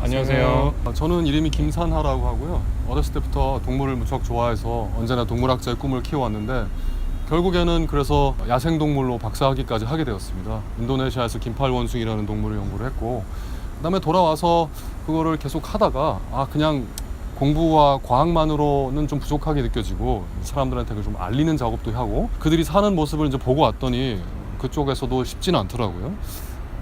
안녕하세요. 저는 이름이 김산하라고 하고요. 어렸을 때부터 동물을 무척 좋아해서 언제나 동물학자의 꿈을 키워왔는데 결국에는 그래서 야생동물로 박사학위까지 하게 되었습니다. 인도네시아에서 긴팔원숭이라는 동물을 연구를 했고 그다음에 돌아와서 그거를 계속 하다가 그냥 공부와 과학만으로는 좀 부족하게 느껴지고 사람들한테 그걸 좀 알리는 작업도 하고 그들이 사는 모습을 이제 보고 왔더니 그쪽에서도 쉽지는 않더라고요.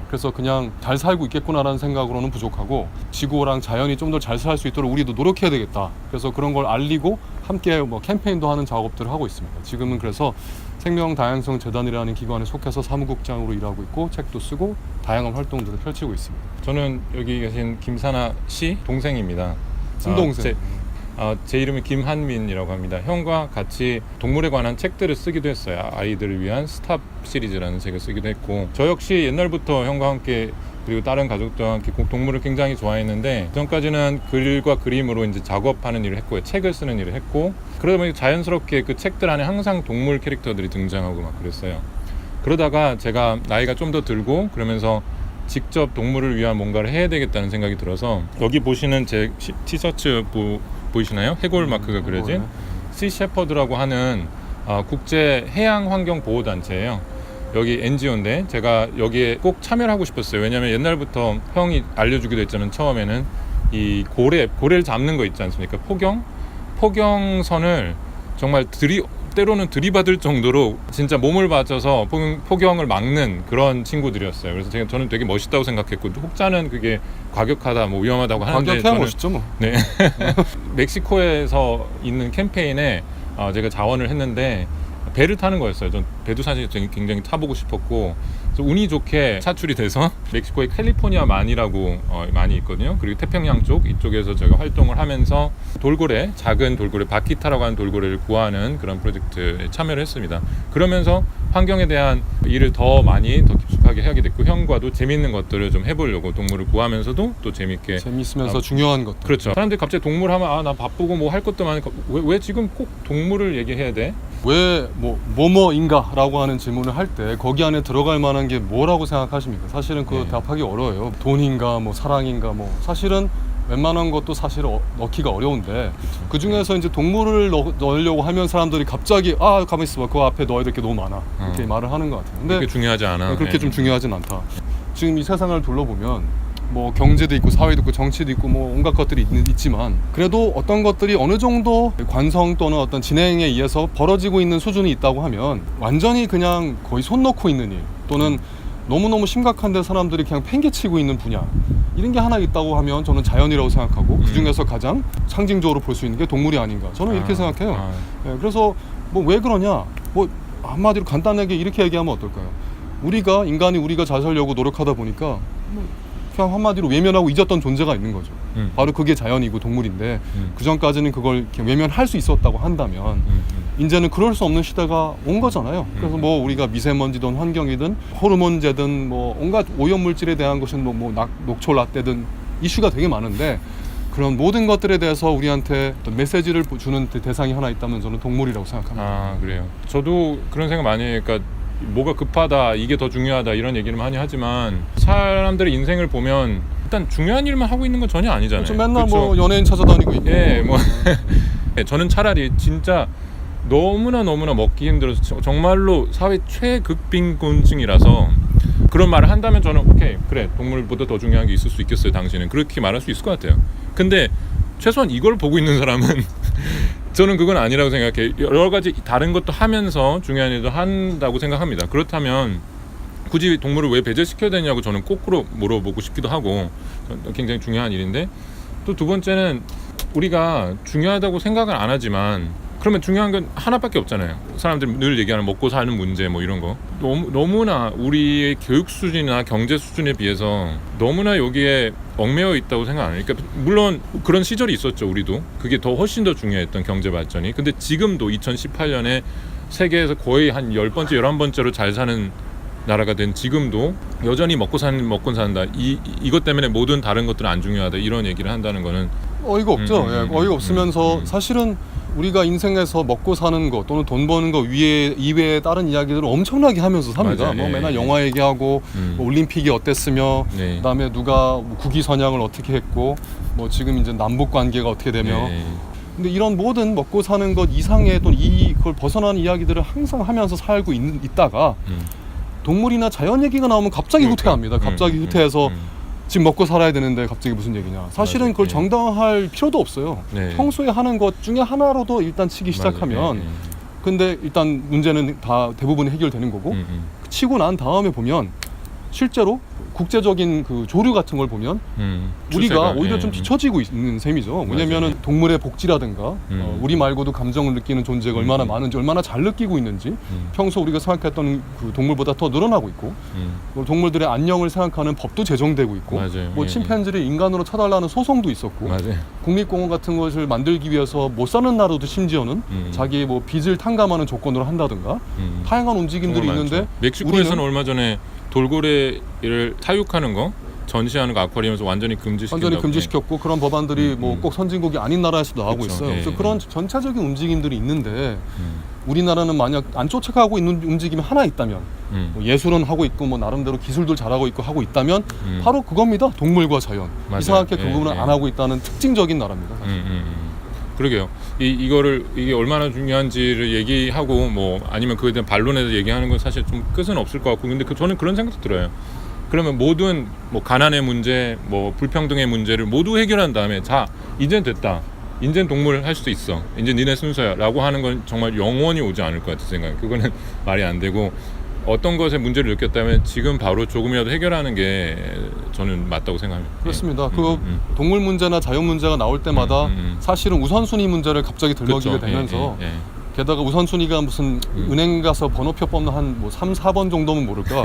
그래서 그냥 잘 살고 있겠구나라는 생각으로는 부족하고 지구랑 자연이 좀 더 잘 살 수 있도록 우리도 노력해야 되겠다. 그래서 그런 걸 알리고 함께 캠페인도 하는 작업들을 하고 있습니다. 지금은 그래서 생명다양성재단이라는 기관에 속해서 사무국장으로 일하고 있고 책도 쓰고 다양한 활동들을 펼치고 있습니다. 저는 여기 계신 김산하 씨 동생입니다. 친동생. 제 이름이 김한민이라고 합니다. 형과 같이 동물에 관한 책들을 쓰기도 했어요. 아이들을 위한 스탑 시리즈라는 책을 쓰기도 했고 저 역시 옛날부터 형과 함께 그리고 다른 가족들과 함께 동물을 굉장히 좋아했는데 그전까지는 글과 그림으로 이제 작업하는 일을 했고 책을 쓰는 일을 했고 그러다 보니 자연스럽게 그 책들 안에 항상 동물 캐릭터들이 등장하고 막 그랬어요. 그러다가 제가 나이가 좀 더 들고 그러면서 직접 동물을 위한 뭔가를 해야 되겠다는 생각이 들어서 여기 보시는 제 티셔츠 보이시나요? 해골 마크가 그려진 시 셰퍼드라고 하는 국제 해양 환경 보호 단체예요. 여기 NGO인데 제가 여기에 꼭 참여를 하고 싶었어요. 왜냐하면 옛날부터 형이 알려주기도 했잖아요. 처음에는 이 고래를 잡는 거 있지 않습니까? 포경선을 정말 때로는 들이받을 정도로 진짜 몸을 바쳐서 포경을 막는 그런 친구들이었어요. 그래서 저는 되게 멋있다고 생각했고 혹자는 그게 과격하다, 위험하다고 하는데 과격해야 멋있죠 뭐. 네. 멕시코에서 있는 캠페인에 제가 자원을 했는데 배를 타는 거였어요. 전 배도 사실 굉장히 타보고 싶었고 그래서 운이 좋게 차출이 돼서 멕시코의 캘리포니아 만이라고 많이 있거든요. 그리고 태평양 이쪽에서 제가 활동을 하면서 작은 돌고래, 바키타라고 하는 돌고래를 구하는 그런 프로젝트에 참여를 했습니다. 그러면서 환경에 대한 일을 더 깊숙하게 하게 됐고 형과도 재밌는 것들을 좀 해보려고 동물을 구하면서도 또 재밌으면서 중요한 것들. 그렇죠. 사람들이 갑자기 동물 하면 나 바쁘고 뭐 할 것도 많으니까 왜 지금 꼭 동물을 얘기해야 돼? 왜 뭐뭐인가 라고 하는 질문을 할 때 거기 안에 들어갈 만한 게 뭐라고 생각하십니까? 사실은 그거 답하기 어려워요. 돈인가 사랑인가 사실은 웬만한 것도 사실 넣기가 어려운데 그 중에서 이제 동물을 넣으려고 하면 사람들이 갑자기 가만히 있어봐, 그 앞에 넣어야 될 게 너무 많아 이렇게 말을 하는 것 같아요. 근데 그렇게 중요하지 않아. 그렇게 좀 중요하진 않다. 지금 이 세상을 둘러보면 경제도 있고 사회도 있고 정치도 있고 온갖 것들이 있지만 그래도 어떤 것들이 어느 정도 관성 또는 어떤 진행에 의해서 벌어지고 있는 수준이 있다고 하면 완전히 그냥 거의 손 놓고 있는 일 또는 너무너무 심각한데 사람들이 그냥 팽개치고 있는 분야 이런 게 하나 있다고 하면 저는 자연이라고 생각하고 그 중에서 가장 상징적으로 볼 수 있는 게 동물이 아닌가 저는 이렇게 생각해요. 그래서 왜 그러냐 한마디로 간단하게 이렇게 얘기하면 어떨까요? 인간이 우리가 잘 살려고 노력하다 보니까 그냥 한마디로 외면하고 잊었던 존재가 있는 거죠. 바로 그게 자연이고 동물인데 그 전까지는 그걸 이렇게 외면할 수 있었다고 한다면 이제는 그럴 수 없는 시대가 온 거잖아요. 그래서 우리가 미세먼지든 환경이든 호르몬제든 온갖 오염물질에 대한 것은 녹초 라떼든 이슈가 되게 많은데 그런 모든 것들에 대해서 우리한테 어떤 메시지를 주는 대상이 하나 있다면 저는 동물이라고 생각합니다. 그래요. 저도 그런 생각 많이 해요. 그러니까 뭐가 급하다, 이게 더 중요하다 이런 얘기를 많이 하지만 사람들의 인생을 보면 일단 중요한 일만 하고 있는 건 전혀 아니잖아요. 그렇죠. 맨날 그렇죠? 연예인 찾아다니고 있고. 저는 차라리 진짜 너무나 먹기 힘들어서 정말로 사회 최극빈곤층이라서 그런 말을 한다면 저는 오케이 그래 동물보다 더 중요한 게 있을 수 있겠어요 당신은 그렇게 말할 수 있을 것 같아요. 근데 최소한 이걸 보고 있는 사람은 저는 그건 아니라고 생각해요. 여러 가지 다른 것도 하면서 중요한 일도 한다고 생각합니다. 그렇다면 굳이 동물을 왜 배제시켜야 되냐고 저는 거꾸로 물어보고 싶기도 하고 굉장히 중요한 일인데 또 두 번째는 우리가 중요하다고 생각은 안 하지만 그러면 중요한 건 하나밖에 없잖아요. 사람들이 늘 얘기하는 먹고 사는 문제 이런 거 너무나 우리의 교육 수준이나 경제 수준에 비해서 너무나 여기에 얽매여 있다고 생각 안 해요. 그러니까 물론 그런 시절이 있었죠. 우리도 그게 훨씬 더 중요했던 경제 발전이. 근데 지금도 2018년에 세계에서 거의 한 10번째 11번째로 잘 사는 나라가 된 지금도 여전히 먹고 산다 이것 때문에 모든 다른 것들은 안 중요하다 이런 얘기를 한다는 거는 어이가 없죠. 어이가 없으면서 사실은 우리가 인생에서 먹고 사는 것 또는 돈 버는 것 이외에 다른 이야기들을 엄청나게 하면서 삽니다. 맞아요. 뭐 예, 맨날 예. 영화 얘기하고 뭐 올림픽이 어땠으며 네. 그다음에 누가 뭐 국위 선양을 어떻게 했고 뭐 지금 이제 남북 관계가 어떻게 되며 네. 근데 이런 모든 먹고 사는 것 이상의 또는 이걸 벗어나는 이야기들을 항상 하면서 살고 있다가 동물이나 자연 얘기가 나오면 갑자기 그러니까. 후퇴합니다. 갑자기 후퇴해서 지금 먹고 살아야 되는데 갑자기 무슨 얘기냐. 사실은 맞아요. 그걸 예. 정당화할 필요도 없어요. 네. 평소에 하는 것 중에 하나로도 일단 치기 시작하면 맞아요. 예, 예. 근데 일단 문제는 다 대부분 해결되는 거고 치고 난 다음에 보면 실제로 국제적인 그 조류 같은 걸 보면 우리가 추세가, 오히려 예. 좀 뒤처지고 있는 셈이죠. 왜냐면은 맞아요. 동물의 복지라든가 우리 말고도 감정을 느끼는 존재가 얼마나 많은지 얼마나 잘 느끼고 있는지 평소 우리가 생각했던 그 동물보다 더 늘어나고 있고 또 동물들의 안녕을 생각하는 법도 제정되고 있고 맞아요. 뭐 예, 침팬지를 인간으로 쳐달라는 소송도 있었고 맞아요. 국립공원 같은 것을 만들기 위해서 못 사는 나라도 심지어는 자기 뭐 빚을 탕감하는 조건으로 한다든가 다양한 움직임들이 정말 있는데 많죠. 멕시코에서는 우리는 얼마 전에 돌고래를 사육하는 거 전시하는 거 아쿠아리움에서 완전히 금지시킨다고. 완전히 금지시켰고 그런 법안들이 뭐 꼭 선진국이 아닌 나라에서도 나오고 그쵸, 있어요. 예, 그래서 예. 그런 전체적인 움직임들이 있는데 우리나라는 만약 안 쫓아가고 있는 움직임이 하나 있다면 뭐 예술은 하고 있고 뭐 나름대로 기술도 잘하고 있고 하고 있다면 바로 그겁니다. 동물과 자연. 맞아요. 이상하게 그 예, 부분을 예. 안 하고 있다는 특징적인 나라입니다. 사실. 그러게요. 이게 얼마나 중요한지를 얘기하고 뭐 아니면 그에 대한 반론에서 얘기하는 건 사실 좀 끝은 없을 것 같고 근데 저는 그런 생각도 들어요. 그러면 모든 뭐 가난의 문제, 뭐 불평등의 문제를 모두 해결한 다음에 자 이젠 됐다. 이젠 동물 할 수도 있어. 이제 니네 순서야라고 하는 건 정말 영원히 오지 않을 것 같은 생각이. 그거는 말이 안 되고 어떤 것에 문제를 느꼈다면 지금 바로 조금이라도 해결하는 게 저는 맞다고 생각합니다. 그렇습니다. 그 동물 문제나 자연 문제가 나올 때마다 사실은 우선순위 문제를 갑자기 들먹이게 그렇죠. 되면서 예. 게다가 우선순위가 무슨 은행 가서 번호표 뽑는 한 뭐 3, 4번 정도면 모를까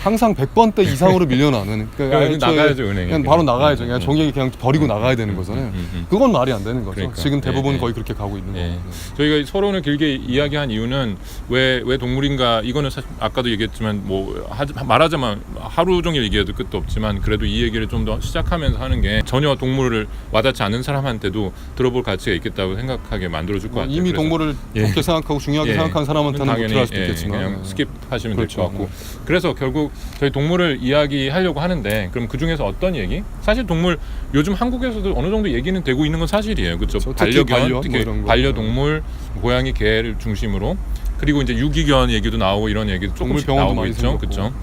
항상 100번대 이상으로 밀려나는 그러니까 애초에 나가야죠, 은행에. 그냥 바로 나가야죠. 그냥 종이에 그냥 버리고 나가야 되는 거잖아요. 그건 말이 안 되는 거죠. 그러니까. 지금 대부분 예, 예. 거의 그렇게 가고 있는 예. 거예요. 저희가 서론을 길게 이야기한 이유는 왜 동물인가 이거는 사실 아까도 얘기했지만 뭐 말하자면 하루 종일 얘기해도 끝도 없지만 그래도 이 얘기를 좀 더 시작하면서 하는 게 전혀 동물을 와닿지 않는 사람한테도 들어볼 가치가 있겠다고 생각하게 만들어줄 것 같아요. 이미 그래서 동물을 예. 좋게 생각하고 중요하게 예. 생각하는 사람한테는 못 당연히 들어갈 수도 예, 있겠지만 그냥 스킵하시면 그렇죠. 될 것 같고 그래서 결국 저희 동물을 이야기하려고 하는데 그럼 그 중에서 어떤 얘기? 사실 동물 요즘 한국에서도 어느 정도 얘기는 되고 있는 건 사실이에요. 그렇죠? 특히 반려견, 반려, 특히 뭐 이런 거. 반려동물, 고양이, 개를 중심으로 그리고 이제 유기견 얘기도 나오고 이런 얘기도 조금씩 동물병원도 나오고 많이 있죠. 생겼고. 그렇죠?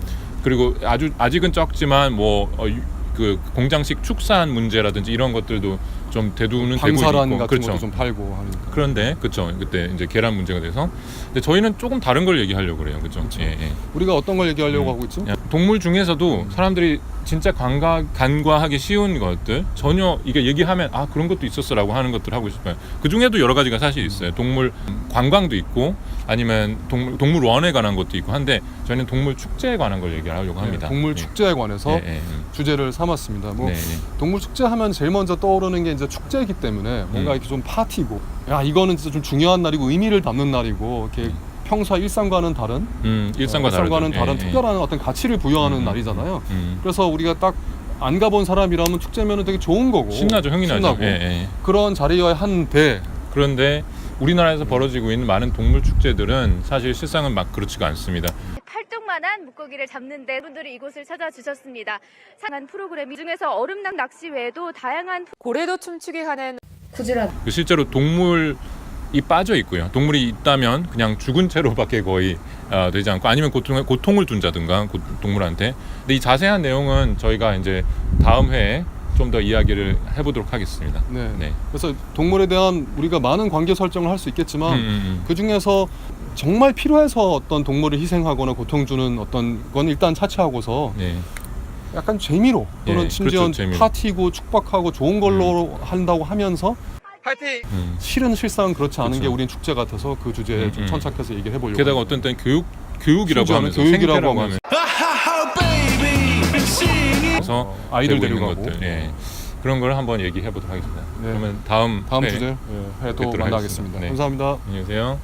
그리고 아직은 적지만 뭐 그 공장식 축산 문제라든지 이런 것들도 좀 대두는 되고 방사란 있고 같은 그렇죠. 것도 좀 팔고 하니까. 그런데 그렇죠. 그때 이제 계란 문제가 돼서 근데 저희는 조금 다른 걸 얘기하려고 그래요. 그렇죠? 그렇죠. 예, 예. 우리가 어떤 걸 얘기하려고 하고 있지? 동물 중에서도 사람들이 진짜 간과하기 쉬운 것들 전혀 이게 얘기하면 아 그런 것도 있었어라고 하는 것들 하고 싶어요. 그 중에도 여러 가지가 사실 있어요. 동물 관광도 있고 아니면 동물원에 관한 것도 있고 한데 저희는 동물 축제에 관한 걸 얘기하려고 합니다. 동물 예. 축제에 관해서 예, 예. 주제를 삼았습니다. 뭐 네, 네. 동물 축제 하면 제일 먼저 떠오르는 게 이제 축제이기 때문에 뭔가 이렇게 좀 파티고 야 이거는 진짜 좀 중요한 날이고 의미를 담는 날이고 이렇게 평소와 일상과는 다른 일상과 일상과는 다르죠. 다른 예, 예. 특별한 어떤 가치를 부여하는 날이잖아요. 그래서 우리가 딱 안 가본 사람이라면 축제면은 되게 좋은 거고 신나죠, 흥이 나죠. 신나고 예, 예. 그런 자리여야 한데 그런데 우리나라에서 벌어지고 있는 많은 동물 축제들은 사실 실상은 막 그렇지가 않습니다. 팔뚝만한 물고기를 잡는데 분들이 이곳을 찾아주셨습니다. 상한 프로그램 중에서 얼음낭 낚시 외에도 다양한 고래도 춤추게 하는 실제로 동물이 빠져 있고요. 동물이 있다면 그냥 죽은 채로밖에 거의 되지 않고 아니면 고통을 준다든가 동물한테. 근데 이 자세한 내용은 저희가 이제 다음 회에 좀 더 이야기를 해보도록 하겠습니다. 네. 네. 그래서 동물에 대한 우리가 많은 관계 설정을 할 수 있겠지만 그 중에서 정말 필요해서 어떤 동물을 희생하거나 고통 주는 어떤 건 일단 차치하고서 네. 약간 재미로 또는 예, 심지어 그렇죠, 재미로. 파티고 축박하고 좋은 걸로 한다고 하면서 실은 실상 그렇지 않은 그렇죠. 게 우린 축제 같아서 그 주제에 좀 천착해서 얘기를 해보려고 게다가 합니다. 어떤 때는 교육이라고 심지어는 하면서 교육이라고 생태라고 하면서. 그래서 아이들 되고 있는 데려가고. 것들, 예. 그런 걸 한번 얘기해 보도록 하겠습니다. 네. 그러면 다음 다음 회 주제 회도 뵙도록 만나겠습니다. 하겠습니다. 네. 감사합니다. 안녕히 계세요.